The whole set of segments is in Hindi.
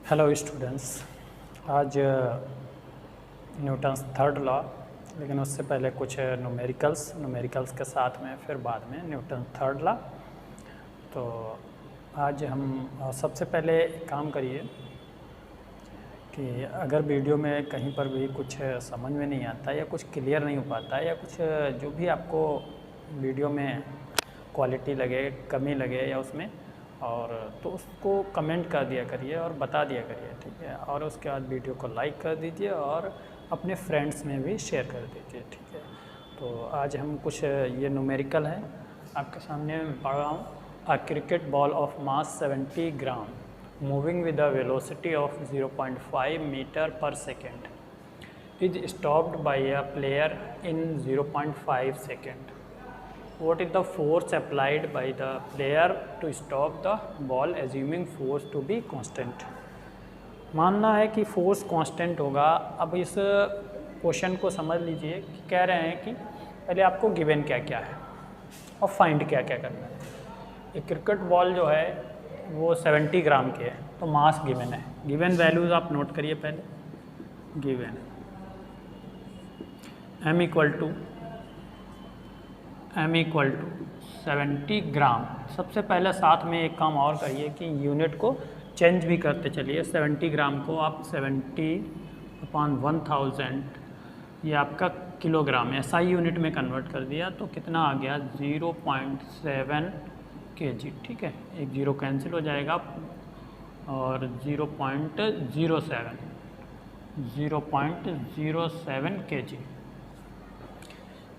Hello students. आज न्यूटन्स थर्ड लॉ, लेकिन उससे पहले कुछ न्यूमेरिकल्स के साथ में फिर बाद में न्यूटन थर्ड लॉ। तो आज हम सबसे पहले एक काम करिए कि अगर वीडियो में कहीं पर भी कुछ समझ में नहीं आता या कुछ क्लियर नहीं हो पाता या कुछ जो भी आपको वीडियो में क्वालिटी लगे, कमी लगे या उसमें, और तो उसको कमेंट कर दिया करिए और बता दिया करिए, ठीक है। और उसके बाद वीडियो को लाइक कर दीजिए और अपने फ्रेंड्स में भी शेयर कर दीजिए, ठीक है। तो आज हम कुछ ये न्यूमेरिकल है आपके सामने पढ़ रहा हूँ। A cricket ball of mass 70 gram moving with a velocity of 0.5 metre per second is stopped by a player in 0.5 second. What is the force applied by the player to stop the ball assuming force to be constant? मानना है कि फोर्स कांस्टेंट होगा। अब इस क्वेश्चन को समझ लीजिए कि कह रहे हैं कि पहले आपको गिवन क्या क्या है और फाइंड क्या क्या करना है। एक क्रिकेट बॉल जो है वो 70 ग्राम की है, तो मास गिवन है। गिवन वैल्यूज़ आप नोट करिए पहले। गिवन m इक्वल टू 70 ग्राम। सबसे पहले साथ में एक काम और करिए कि यूनिट को चेंज भी करते चलिए। 70 ग्राम को आप 70/1000 ये आपका किलोग्राम SI यूनिट में कन्वर्ट कर दिया तो कितना आ गया 0.7 kg, ठीक है। एक जीरो कैंसिल हो जाएगा और 0.07 kg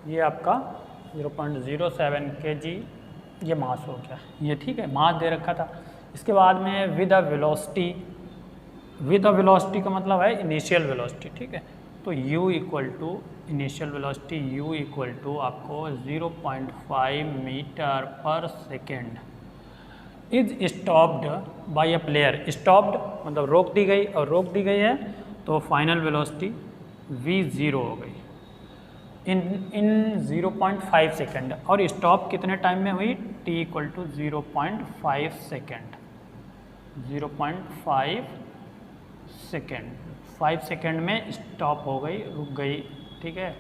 ये आपका 0.07 kg ये मास हो गया, ये ठीक है। मास दे रखा था। इसके बाद में विद अ वेलोसिटी का मतलब है इनिशियल वेलोसिटी, ठीक है। तो u equal to initial velocity u equal to आपको 0.5 metre per second is stopped by a player. Stopped मतलब रोक दी गई, और रोक दी गई है तो फाइनल वेलोसिटी v 0 हो गई इन 0.5 सेकेंड। और स्टॉप कितने टाइम में हुई? t equal to 0.5 second. 0.5 second 5 second में स्टॉप हो गई, रुक गई, ठीक है।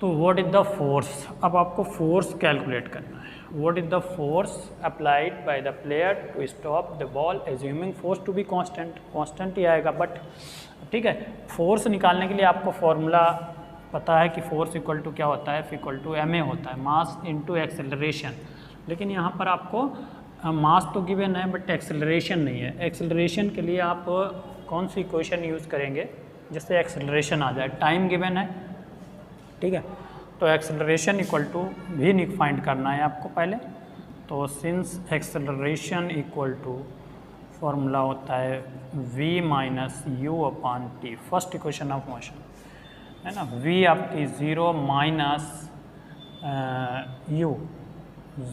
तो व्हाट इज द फोर्स? अब आपको फोर्स कैलकुलेट करना है। What is the force applied by the player to stop the ball assuming force to be constant. Constant ही आएगा बट, ठीक है। फोर्स निकालने के लिए आपको फॉर्मूला पता है कि फोर्स इक्वल टू क्या होता है, इक्वल टू ma होता है, मास इनटू एक्सेलरेशन। लेकिन यहाँ पर आपको मास तो गिवन है बट एक्सेलरेशन नहीं है। एक्सेलरेशन के लिए आप कौन सी इक्वेशन यूज़ करेंगे जिससे एक्सेलरेशन आ जाए? टाइम गिवन है, ठीक है। तो एक्सेलरेशन इक्वल टू भी फाइंड करना है आपको पहले। तो since acceleration equal to formula होता है v minus u upon t, first equation of motion है ना। v आपकी 0 माइनस u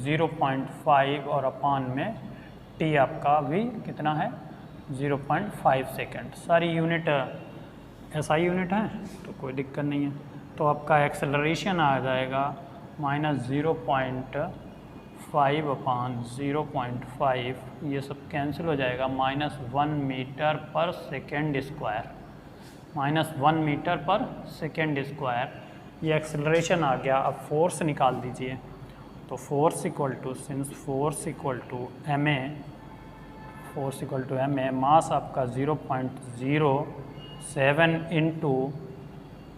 0.5 और अपान में t आपका v कितना है 0.5 सेकेंड। सारी यूनिट SI यूनिट है तो कोई दिक्कत नहीं है। तो आपका एक्सेलरेशन आ जाएगा माइनस 0.5 अपान 0.5, ये सब कैंसिल हो जाएगा, -1 metre per second square. -1 metre per second square ये एक्सेलरेशन आ गया। अब फोर्स निकाल दीजिए। तो force equal to, since force equal to ma, mass आपका 0.07 इंटू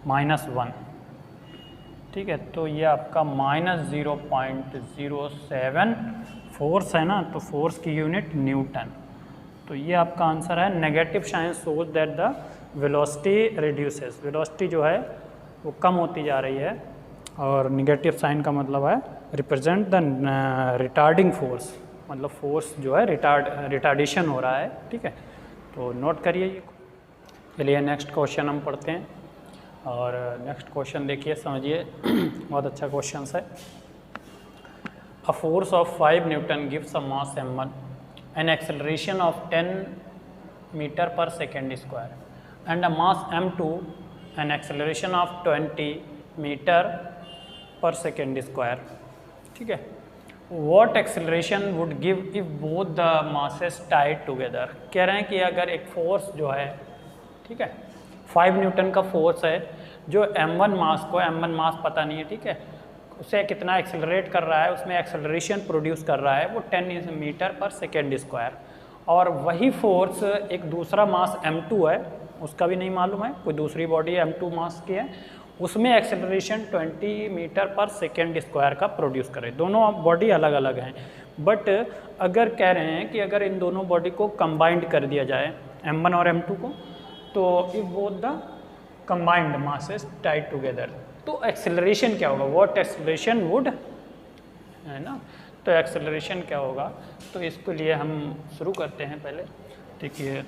-1, ठीक है। तो ये आपका -0.07 फोर्स है ना, तो फोर्स की यूनिट न्यूटन। तो ये आपका आंसर है। Negative sign shows that the velocity reduces. Velocity जो है वो कम होती जा रही है, और नेगेटिव साइन का मतलब है रिप्रेजेंट द रिटार्डिंग फोर्स, मतलब फोर्स जो है रिटार्डेशन हो रहा है, ठीक है। तो नोट करिए ये। चलिए नेक्स्ट क्वेश्चन हम पढ़ते हैं। और नेक्स्ट क्वेश्चन देखिए, समझिए बहुत अच्छा क्वेश्चन है। A force of 5 newton gives a mass m1 an acceleration of 10 metre per second square and a mass m2 an acceleration of 20 metre per second square, ठीक है। What acceleration would give if both the masses tied together. कह रहे हैं कि अगर एक फोर्स जो है, ठीक है, 5 न्यूटन का फोर्स है जो m1 मास को, m1 मास पता नहीं है, ठीक है, उसे कितना एक्सेलरेट कर रहा है, उसमें एक्सेलरेशन प्रोड्यूस कर रहा है वो 10 मीटर पर सेकेंड स्क्वायर, और वही फोर्स एक दूसरा मास m2 है, उसका भी नहीं मालूम है, कोई दूसरी बॉडी m2 मास की है, उसमें acceleration 20 metre per second square का प्रोड्यूस करे। दोनों बॉडी अलग अलग हैं, बट अगर कह रहे हैं कि अगर इन दोनों बॉडी को कंबाइंड कर दिया जाए m1 और m2 को, तो if both the combined masses tied together, तो एक्सेलरेशन क्या होगा, व्हाट एक्सेलरेशन वुड, है ना, तो एक्सेलरेशन क्या होगा। तो इसके लिए हम शुरू करते हैं। पहले देखिए,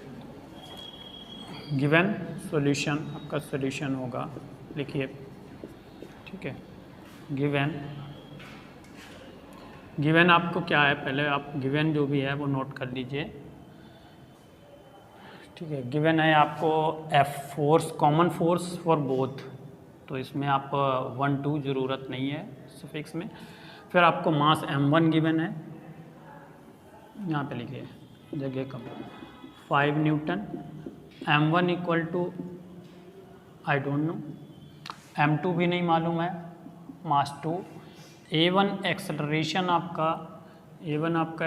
गिवन सॉल्यूशन, आपका सॉल्यूशन होगा, लिखिए, ठीक है, गिवन आपको क्या है, पहले आप गिवन जो भी है वो नोट कर लीजिए, ठीक है। गिवन है आपको F force, common force for both, तो इसमें आप 1 2 ज़रूरत नहीं है सफिक्स में। फिर आपको मास m1 गिवन है, यहाँ पे लिखिए जगह कम, 5 newton, m1 equal to I don't know, m2 भी नहीं मालूम है, मास 2, a1 एक्सेलरेशन आपका,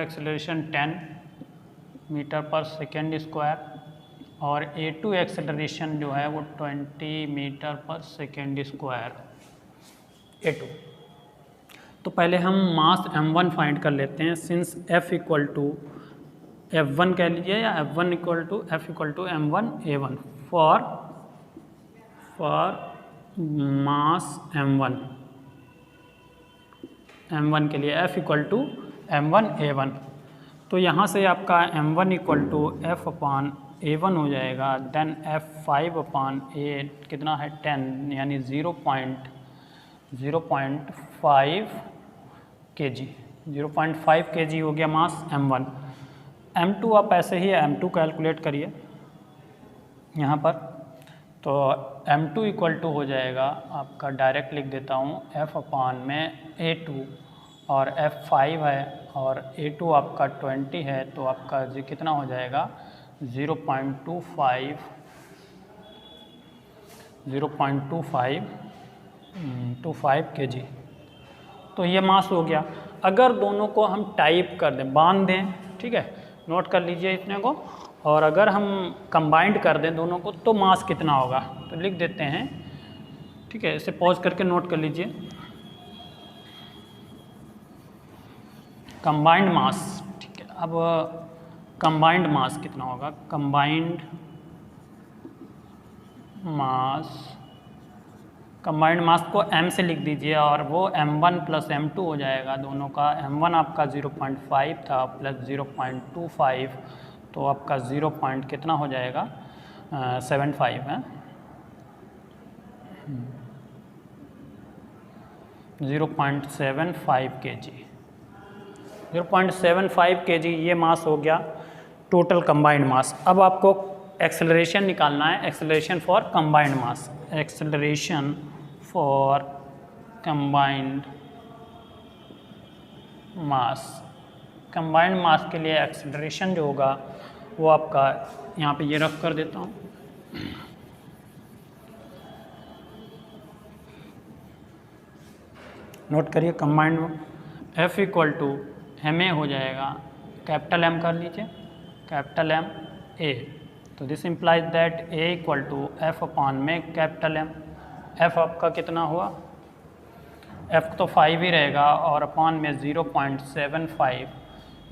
acceleration 10 metre per second square, और a2 एक्सेलरेशन जो है वो 20 metre per second square, a2। तो पहले हम मास m1 फाइंड कर लेते हैं, since f equal to f1 कह लीजिए, या f1 equal to f equal to m1 a1 for mass m1 के लिए f equal to m1 a1। तो यहाँ से आपका m1 equal to f upon a1 हो जाएगा, देन f5 अपान a कितना है 10, यानी 0.5 kg, 0.5 kg हो गया मास m1। m2 आप ऐसे ही m2 कैलकुलेट करिए यहाँ पर, तो m2 इक्वल टू हो जाएगा आपका, डायरेक्ट लिख देता हूँ, f अपान में a2, और f5 है और a2 आपका 20 है, तो आपका जी कितना हो जाएगा 0.25 kg। तो ये मास हो गया। अगर दोनों को हम टाइप कर दें, बांध दें, ठीक है, नोट कर लीजिए इतने को, और अगर हम कंबाइंड कर दें दोनों को तो मास कितना होगा, तो लिख देते हैं, ठीक है, इसे पॉज करके नोट कर लीजिए। कंबाइंड मास, ठीक है, अब कंबाइंड मास कितना होगा, कंबाइंड मास को m से लिख दीजिए, और वो m1 प्लस m2 हो जाएगा, दोनों का m1 आपका 0.5 था प्लस 0.25, तो आपका 0 पॉइंट कितना हो जाएगा 75 है, 0.75 kg, 0.75 kg ये मास हो गया टोटल कंबाइंड मास। अब आपको एक्सेलरेशन निकालना है, acceleration for combined mass, acceleration for combined mass. Combined mass के लिए एक्सेलरेशन जो होगा वो आपका यहाँ पे ये रफ कर देता हूँ, नोट करिए, combined F equal to M A हो जाएगा, कैपिटल M कर लीजिए, कैपिटल M A, तो this implies that A equal to F upon में कैपिटल M। F आपका कितना हुआ, F तो 5 ही रहेगा, और अपॉन में 0.75,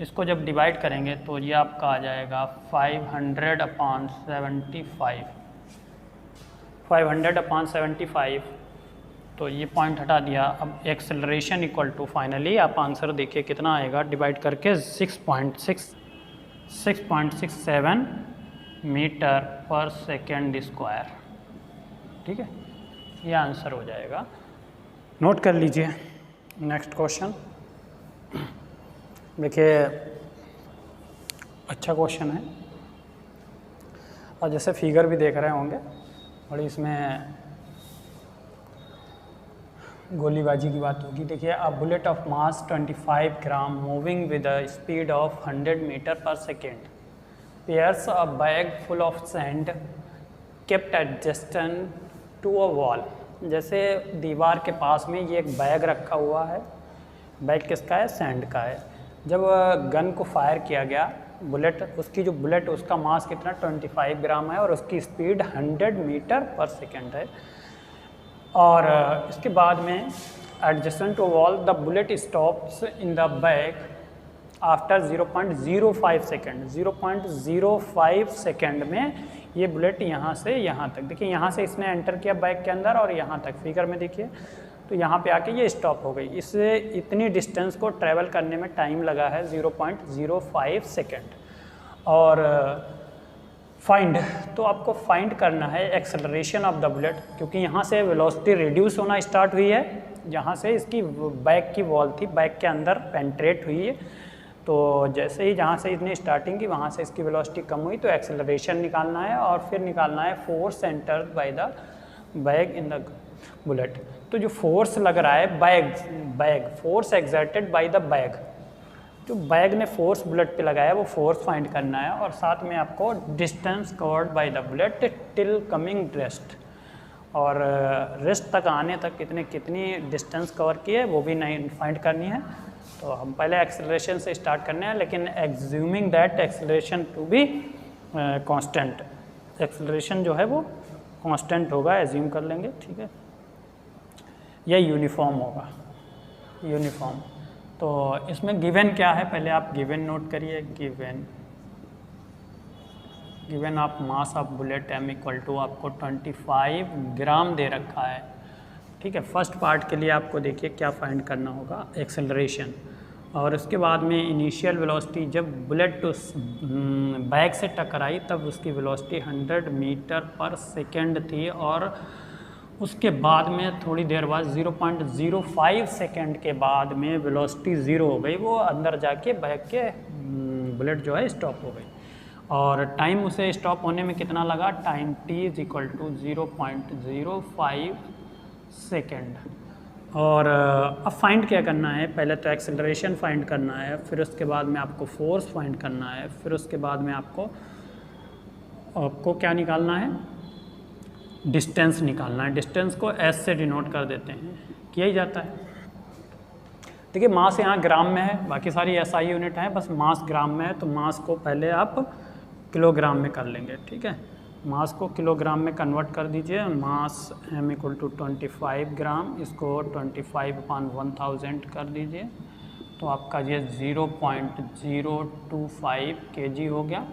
इसको जब डिवाइड करेंगे तो ये आपका आ जाएगा 500 अपॉन 75, 500 अपॉन 75, तो ये पॉइंट हटा दिया। अब एक्सेलरेशन इक्वल टू, फाइनली आप आंसर देखिए कितना आएगा, डिवाइड करके 6.67 मीटर पर सेकेंड स्क्वायर, ठीक है, ये आंसर हो जाएगा, नोट कर लीजिए। नेक्स्ट क्वेश्चन देखिए, अच्छा क्वेश्चन है, और जैसे फिगर भी देख रहे होंगे, और इसमें गोलीबाजी की बात होगी। देखिए, a bullet of mass 25 gram moving with a speed of 100 metre per second pierces a bag full of sand kept adjacent to a wall. जैसे दीवार के पास में ये एक बैग रखा हुआ है। बैग किसका है? सैंड का है। जब गन को फायर किया गया, बुलेट, उसकी जो बुलेट उसका मास कितना 25 ग्राम है और उसकी स्पीड 100 मीटर पर सेकेंड है। और इसके बाद में adjacent to wall the bullet stops in the bag after 0.05 second. 0.05 second में ये बुलेट यहाँ से यहाँ तक, देखिए यहाँ से इसने एंटर किया बैग के अंदर और यहाँ तक फिगर में देखिए, तो यहाँ पे आके ये स्टॉप हो गई। इससे इतनी डिस्टेंस को ट्रैवल करने में टाइम लगा है 0.05 सेकेंड। और फाइंड, तो आपको फाइंड करना है एक्सेलरेशन ऑफ द बुलेट, क्योंकि यहाँ से वेलोसिटी रिड्यूस होना स्टार्ट हुई है, जहाँ से इसकी बैग की वॉल थी, बैग के अंदर पेंट्रेट हुई है। तो जैसे ही जहाँ से इसने स्टार्टिंग की वहाँ से इसकी वेलोसिटी कम हुई, तो एक्सेलरेशन निकालना है और फिर निकालना है force entered by the bag in the bullet. तो जो फोर्स लग रहा है bag force exerted by the bag, जो बैग ने फोर्स बुलेट पे लगाया वो फोर्स फाइंड करना है। और साथ में आपको distance covered by the bullet till coming rest, और रेस्ट तक आने तक कितनी डिस्टेंस कवर की है वो भी नहीं फाइंड करनी है। तो हम पहले एक्सेलरेशन से स्टार्ट करने हैं, लेकिन assuming that acceleration to be constant. Acceleration जो है वो कांस्टेंट होगा, एज्यूम कर लेंगे, ठीक है। यह यूनिफॉर्म होगा, यूनिफॉर्म। तो इसमें गिवन क्या है, पहले आप गिवन नोट करिए। गिवन आप mass of bullet m equal to आपको 25 ग्राम दे रखा है, ठीक है। फर्स्ट पार्ट के लिए आपको देखिए क्या फाइंड करना होगा, एक्सेलरेशन। और उसके बाद में इनिशियल वेलोसिटी, जब बुलेट बैग से टकराई तब उसकी वेलोसिटी 100 मीटर पर सेकेंड थी, और उसके बाद में थोड़ी देर बाद 0.05 सेकेंड के बाद में वेलोसिटी 0 हो गई, वो अंदर जाके बैग के बुलेट जो है स्टॉप हो गई। और टाइम उसे स्टॉप होने में कितना लगा, time t is equal to 0.05 second. और अब फाइंड क्या करना है, पहले तो एक्सेलरेशन फाइंड करना है, फिर उसके बाद में आपको फोर्स फाइंड करना है, फिर उसके बाद में आपको क्या निकालना है, डिस्टेंस निकालना है। डिस्टेंस को s से डिनोट कर देते हैं, किया ही जाता है। देखिए मास यहाँ ग्राम में है, बाकी सारी SI यूनिट हैं, बस मास ग्राम में है, तो मास को पहले आप किलोग्राम में कर लेंगे, ठीक है। मास को किलोग्राम में कन्वर्ट कर दीजिए। मास m इक्वल टू 25 ग्राम, इसको 25/1000 कर दीजिए, तो आपका ये 0.025 kg हो गया,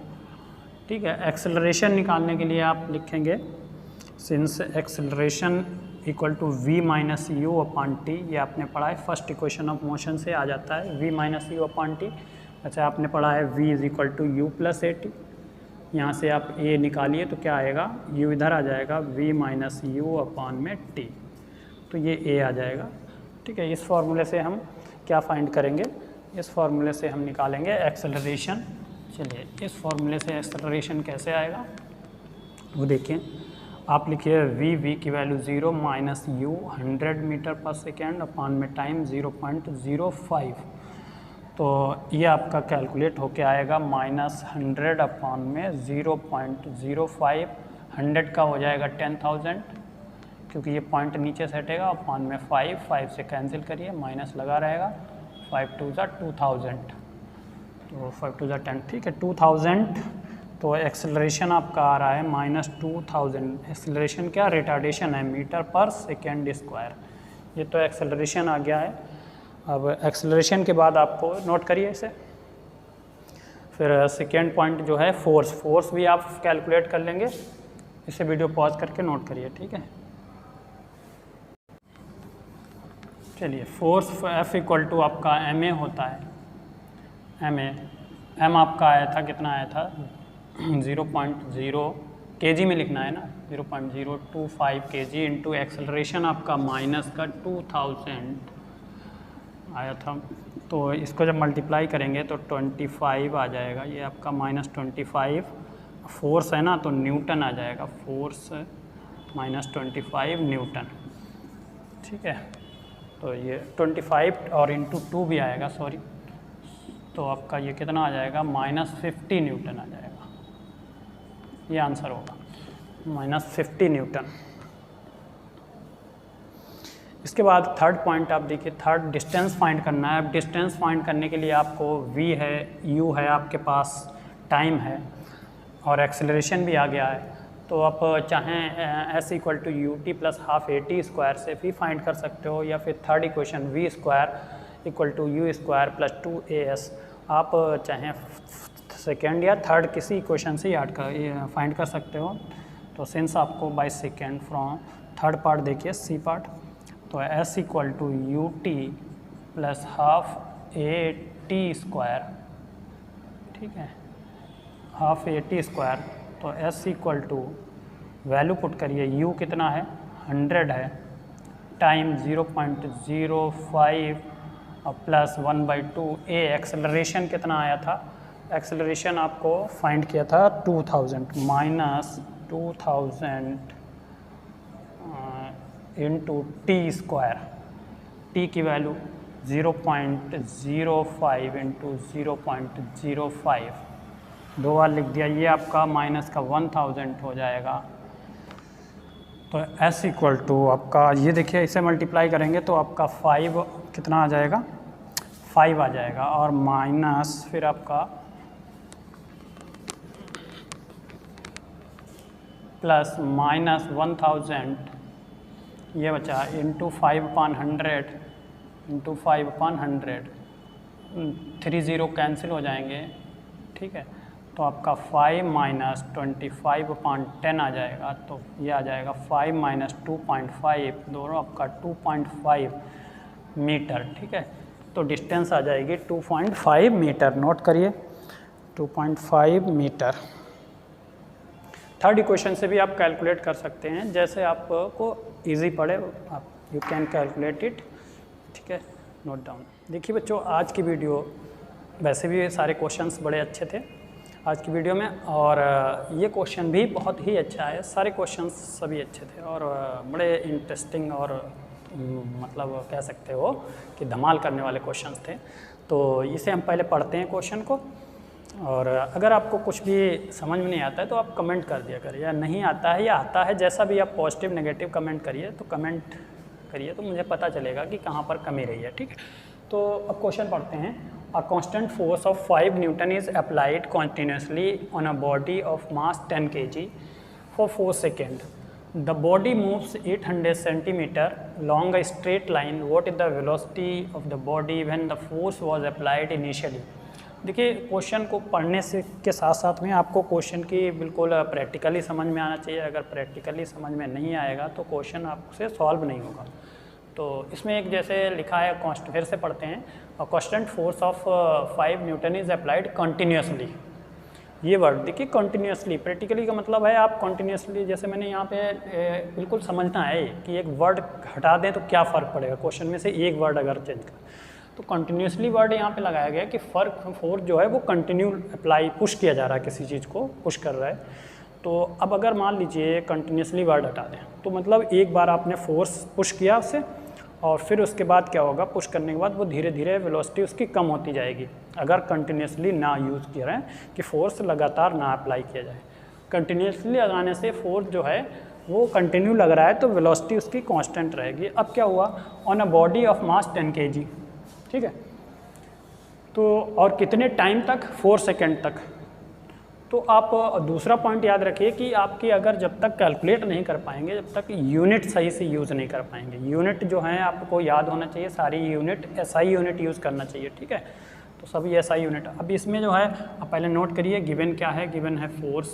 ठीक है। एक्सेलरेशन निकालने के लिए आप लिखेंगे since acceleration equal to v minus u upon t, ये आपने पढ़ा है फर्स्ट इक्वेशन ऑफ मोशन से आ जाता है, v minus u upon t. अच्छा, आपने पढ़ा है v is equal to u plus a t, यहाँ से आप a निकालिए तो क्या आएगा, u इधर आ जाएगा, v माइनस यू अपॉन में t, तो ये a आ जाएगा, ठीक है। इस फार्मूले से हम क्या फाइंड करेंगे, इस फार्मूले से हम निकालेंगे एक्सेलरेशन। चलिए, इस फार्मूले से एक्सेलरेशन कैसे आएगा वो देखिए। आप लिखिए v की value 0 minus you 100 metre per second upon में टाइम 0.05, तो ये आपका कैलकुलेट होके आएगा -100 अपॉन में 0.05। 100 का हो जाएगा 10,000, क्योंकि ये पॉइंट नीचे से हटेगा, अपॉन में 5 से कैंसिल करिए, माइनस लगा रहेगा, 5 2 2000, तो 5 2 10, ठीक है, 2000। तो एक्सेलरेशन आपका आ रहा है -2000। एक्सेलरेशन क्या, रिटार्डेशन है, मीटर पर सेकेंड स्क्वायर। ये तो एक्सेलरेशन आ गया है। अब एक्सेलरेशन के बाद आपको नोट करिए इसे। फिर सेकेंड पॉइंट जो है फोर्स भी आप कैलकुलेट कर लेंगे, इसे वीडियो पॉज करके नोट करिए, ठीक है। चलिए, फोर्स F इक्वल टू आपका ma होता है, m आपका आया था, कितना आया था 0.0 kg में लिखना है ना, 0.025 kg इंटू एक्सेलरेशन आपका माइनस का 2000 आया था, तो इसको जब मल्टीप्लाई करेंगे तो 25 आ जाएगा, ये आपका -25। फोर्स है ना, तो न्यूटन आ जाएगा, फोर्स -25 न्यूटन, ठीक है। तो ये 25 और इंटू 2 भी आएगा, सॉरी, तो आपका ये कितना आ जाएगा, -50 न्यूटन आ जाएगा। ये आंसर होगा -50 न्यूटन। इसके बाद थर्ड पॉइंट आप देखिए, थर्ड डिस्टेंस फाइंड करना है। अब डिस्टेंस फाइंड करने के लिए आपको v है, u है, आपके पास टाइम है और एक्सेलरेशन भी आ गया है। तो आप चाहें s equal to u t plus half a t square से भी फाइंड कर सकते हो, या फिर third equation v square equal to u square plus 2as आप चाहें सेकेंड या थर्ड किसी इक्वेशन से याद कर फाइंड कर सकते हो। तो सिंस आपको by second from third part देखिए सी पार्ट, तो s equal to u t plus half a t square, ठीक है, हाफ ए टी स्क्वायर। तो s equal to value put करिए, u कितना है 100 है, टाइम 0.05 और प्लस 1/2 a। एक्सेलरेशन कितना आया था, एक्सेलरेशन आपको फाइंड किया था 2000 minus 2000 into T square, T की वैल्यू 0.05 इंटू 0.05, 2 बार लिख दिया, ये आपका माइनस का 1000 हो जाएगा। तो s इक्वल टू आपका ये देखिए, इसे मल्टीप्लाई करेंगे तो आपका 5 कितना आ जाएगा, 5 आ जाएगा, और माइनस फिर आपका प्लस माइनस 1000 ये बचा इंटू 5/100 इंटू 5/100, 30 कैंसिल हो जाएंगे, ठीक है। तो आपका 5 माइनस 25/10 आ जाएगा, तो ये आ जाएगा 5 माइनस 2.5, दोनों आपका 2.5 मीटर, ठीक है। तो डिस्टेंस आ जाएगी 2.5 मीटर, नोट करिए 2.5 मीटर। थर्ड इक्वेशन से भी आप कैलकुलेट कर सकते हैं, जैसे आपको इजी पड़े आप यू कैन कैलकुलेट इट, ठीक है, नोट डाउन। देखिए बच्चों, आज की वीडियो वैसे भी सारे क्वेश्चंस बड़े अच्छे थे आज की वीडियो में, और ये क्वेश्चन भी बहुत ही अच्छा है, सारे क्वेश्चंस सभी अच्छे थे और बड़े इंटरेस्टिंग और मतलब कह सकते हो कि धमाल करने वाले क्वेश्चंस थे। तो इसे हम पहले पढ़ते हैं क्वेश्चन को, और अगर आपको कुछ भी समझ में नहीं आता है तो आप कमेंट कर दिया करिए, या नहीं आता है या आता है, जैसा भी आप पॉजिटिव नेगेटिव कमेंट करिए, तो कमेंट करिए तो मुझे पता चलेगा कि कहाँ पर कमी रही है, ठीक है। तो अब क्वेश्चन पढ़ते हैं। A constant force of 5 Newton is applied continuously on a body of mass 10 kg for 4 second. The body moves 800 centimetre long a straight line. What is the velocity of the body when the force was applied initially. देखिए, क्वेश्चन को पढ़ने से के साथ साथ में आपको क्वेश्चन की बिल्कुल प्रैक्टिकली समझ में आना चाहिए। अगर प्रैक्टिकली समझ में नहीं आएगा तो क्वेश्चन आपसे सॉल्व नहीं होगा। तो इसमें एक जैसे लिखा है, फिर से पढ़ते हैं। Constant force of 5 Newton is applied continuously. ये वर्ड देखिए, कंटिन्यूसली, प्रैक्टिकली का मतलब है आप कंटिन्यूसली, जैसे मैंने यहाँ पे बिल्कुल समझना है कि एक वर्ड हटा दें तो क्या फ़र्क पड़ेगा क्वेश्चन में से, एक वर्ड अगर चेंज कर, तो कंटिन्यूसली वर्ड यहाँ पे लगाया गया कि फोर्स जो है वो कंटिन्यू अप्लाई, पुश किया जा रहा है, किसी चीज़ को पुश कर रहा है। तो अब अगर मान लीजिए कंटिन्यूसली वर्ड हटा दें तो मतलब एक बार आपने फोर्स पुश किया उससे, और फिर उसके बाद क्या होगा, पुश करने के बाद वो धीरे धीरे वेलोसिटी उसकी कम होती जाएगी, अगर कंटिन्यूसली ना यूज़ किया रहे कि फोर्स लगातार ना अप्लाई किया जाए। कंटिन्यूसली लगाने से फोर्स जो है वो कंटिन्यू लग रहा है तो वेलोसिटी उसकी कांस्टेंट रहेगी। अब क्या हुआ, on a body of mass 10 kg, ठीक है, तो और कितने टाइम तक, 4 सेकेंड तक। तो आप दूसरा पॉइंट याद रखिए कि आपकी अगर जब तक कैलकुलेट नहीं कर पाएंगे, जब तक यूनिट सही से यूज़ नहीं कर पाएंगे। यूनिट जो है आपको याद होना चाहिए, सारी यूनिट SI यूनिट यूज़ करना चाहिए, ठीक है। तो सभी SI यूनिट। अब इसमें जो है आप पहले नोट करिए, गिवन क्या है, गिवन है फोर्स।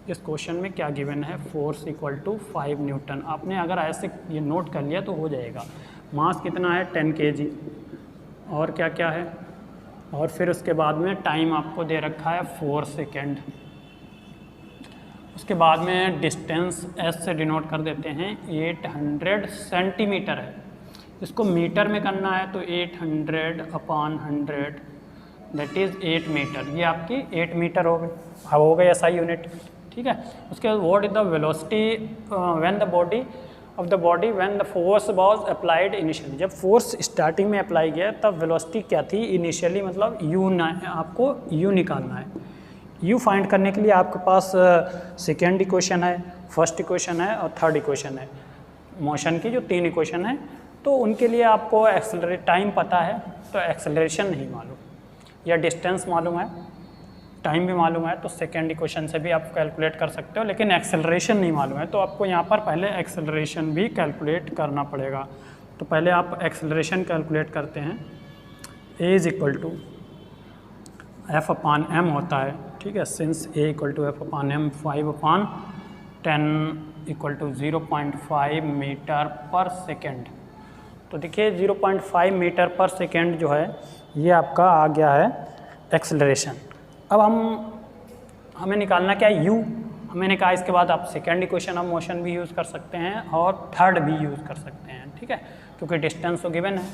इस क्वेश्चन में क्या गिवन है, फोर्स इक्वल टू 5 न्यूटन। आपने अगर ऐसे ये नोट कर लिया तो हो जाएगा। मास कितना है, 10 kg, और क्या क्या है, और फिर उसके बाद में टाइम आपको दे रखा है 4 सेकेंड। उसके बाद में डिस्टेंस S से डिनोट कर देते हैं, 800 सेंटीमीटर है। इसको मीटर में करना है तो 800/100 दैट इज़ 8 मीटर। ये आपकी 8 मीटर हो गई SI यूनिट, ठीक है। उसके बाद what is the velocity when the body of the body when the force was applied initially. जब फोर्स स्टार्टिंग में अप्लाई किया तब वेलोसिटी क्या थी इनिशियली, मतलब यू आपको यू निकालना है। यू फाइंड करने के लिए आपके पास सेकेंड इक्वेशन है, फर्स्ट इक्वेशन है और थर्ड इक्वेशन है, मोशन की जो 3 इक्वेशन है। तो उनके लिए आपको एक्सेलरेट टाइम पता है तो एक्सेलरेशन नहीं मालूम, या डिस्टेंस मालूम है, टाइम भी मालूम है तो सेकेंड इक्वेशन से भी आप कैलकुलेट कर सकते हो, लेकिन एक्सेलरेशन नहीं मालूम है तो आपको यहाँ पर पहले एक्सेलरेशन भी कैलकुलेट करना पड़ेगा। तो पहले आप एक्सेलरेशन कैलकुलेट करते हैं। A is equal to F upon m होता है, ठीक है, since a equal to F upon m 5/10 equal to 0.5 metre per second. तो देखिए 0.5 मीटर पर सेकेंड जो है ये आपका आ गया है एक्सेलरेशन। अब हमें निकालना क्या है, यू। मैंने कहा इसके बाद आप सेकेंड इक्वेशन ऑफ मोशन भी यूज़ कर सकते हैं और थर्ड भी यूज़ कर सकते हैं, ठीक है, क्योंकि डिस्टेंस तो गिवन है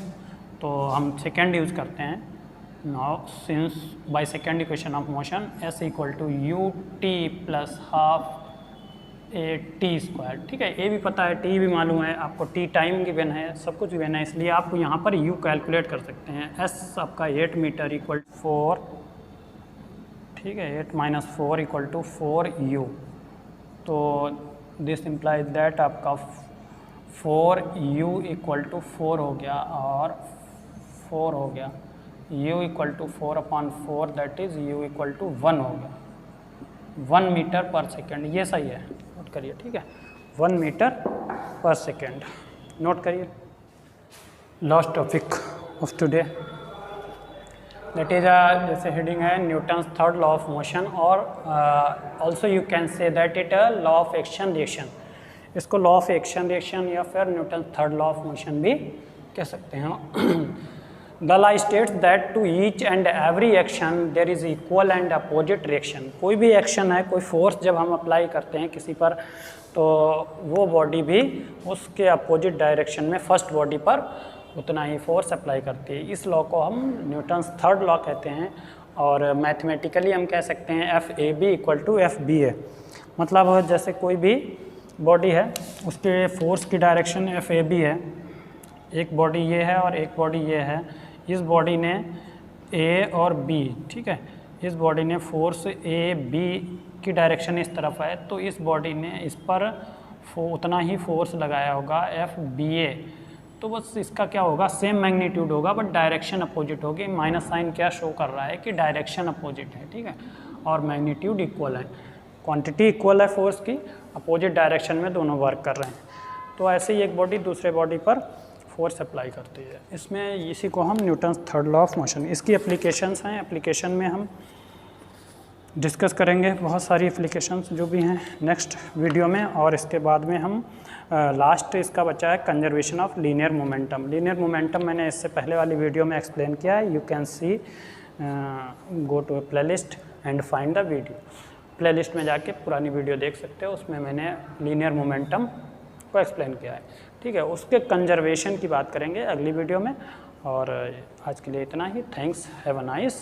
तो हम सेकेंड यूज़ करते हैं। Now since by second equation of motion s equal to u t plus half a t square, ठीक है, ए भी पता है, टी भी मालूम है आपको, टी टाइम गिवन है, सब कुछ गिवन है, इसलिए आप यहाँ पर यू कैलकुलेट कर सकते हैं। एस आपका 8 मीटर इक्वल 4, ठीक है, 8 - 4 इक्वल टू 4 यू। तो दिस इम्प्लाइज दैट आपका 4 यू इक्वल टू 4 हो गया और 4 हो गया, u equal to 4/4 that is u equal to 1 हो गया, 1 मीटर पर सेकेंड। ये सही है, नोट करिए, ठीक है, 1 मीटर पर सेकेंड, नोट करिए। Last topic of today that is जैसे हेडिंग है Newton's third law of motion, और also you can say that it law of action reaction. इसको लॉ ऑफ एक्शन रिएक्शन या फिर Newton's third law of motion भी कह सकते हैं। The law states that to each and every action there is equal and opposite reaction. कोई भी एक्शन है, कोई फोर्स जब हम अप्लाई करते हैं किसी पर तो वो बॉडी भी उसके अपोजिट डायरेक्शन में फर्स्ट बॉडी पर उतना ही फोर्स अप्लाई करती है। इस लॉ को हम न्यूटन्स थर्ड लॉ कहते हैं, और मैथमेटिकली हम कह सकते हैं FAB इक्वल टू FBA। मतलब जैसे कोई भी बॉडी है उसके फोर्स की डायरेक्शन FAB है, एक बॉडी ये है और एक बॉडी ये है, इस बॉडी ने A और B, ठीक है, इस बॉडी ने फोर्स AB की डायरेक्शन इस तरफ है तो इस बॉडी ने इस पर उतना ही फोर्स लगाया होगा FBA। तो बस इसका क्या होगा, सेम मैग्नीट्यूड होगा बट डायरेक्शन अपोजिट होगी। माइनस साइन क्या शो कर रहा है कि डायरेक्शन अपोजिट है, ठीक है, और मैग्नीट्यूड इक्वल है, क्वांटिटी इक्वल है फोर्स की, अपोजिट डायरेक्शन में दोनों वर्क कर रहे हैं। तो ऐसे ही एक बॉडी दूसरे बॉडी पर फोर्स अप्लाई करती है। इसमें इसी को हम Newton's third law of motion, इसकी एप्लीकेशंस हैं, एप्लीकेशन में हम डिस्कस करेंगे बहुत सारी एप्लीकेशंस जो भी हैं नेक्स्ट वीडियो में। और इसके बाद में हम लास्ट इसका बचा है conservation of linear momentum. Linear momentum मैंने इससे पहले वाली वीडियो में एक्सप्लेन किया है, you can see go to a playlist and find the video. Playlist में जाके पुरानी वीडियो देख सकते हो, उसमें मैंने लीनियर मोमेंटम को एक्सप्लेन किया है, ठीक है। उसके कंजर्वेशन की बात करेंगे अगली वीडियो में, और आज के लिए इतना ही। Thanks, have a nice